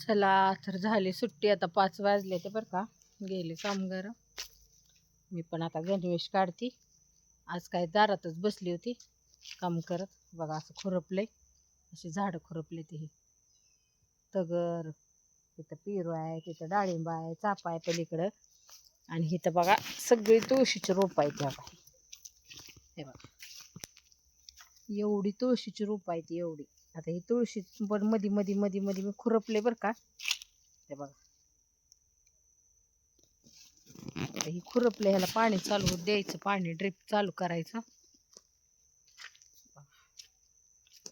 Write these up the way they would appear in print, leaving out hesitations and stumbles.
चला तर झाली सुट्टी, आता 5 वाजले ते बरं का. गेले कामगार. मी पण आता गणवेश काढते. आज काय दारातच बसली होती काम करत. बघा असं खुरपले, अशी झाडं खुरपले. ते तगर, तिथं पेरू आहे, तिथं डाळिंब आहे, चाफा आहे पलीकडं. आणि इथं बघा सगळी तुळशीची रोप आहे. बघा हे बघा एवढी तुळशीची रोप आहे ती एवढी. आता ही तुळशी पण मधी मधी मधी मधी मी खुरपले बरं का. हे बघा ही खुरपले, ह्याला पाणी चालू द्यायचं, पाणी ड्रिप चालू करायचं.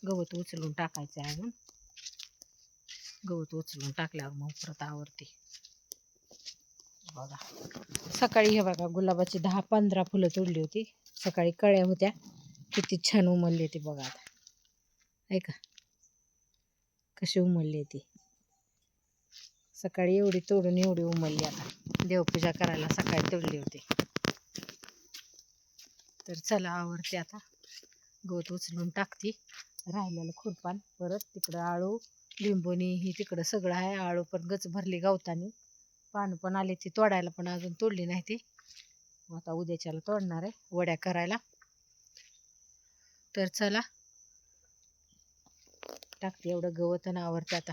गवत उचलून टाकायचं आहे. अजून गवत उचलून टाकल्यावर मग परत आवरते. बघा सकाळी हे बघा गुलाबाची 10-15 फुलं तोडली होती सकाळी. कळ्या होत्या, किती छान उमलली ती. बघा आता ऐका कशी उमलली ती. सकाळी एवढी तोडून एवढी उमलली. आता देवपूजा करायला सकाळी तोडली होती. तर चला आवरते आता, गवत उचलून टाकते. राहिलेलं खुरपान परत तिकडं आळू लिंबोनी ही तिकडं सगळं आहे. आळू पण गच भरली गवतानी. पानं पण आली ती तोडायला, पण अजून तोडली नाही ती. आता उद्याच्याला तोडणार आहे वड्या करायला. तर चला टाकते एवढं गवत आणि आवरते आता.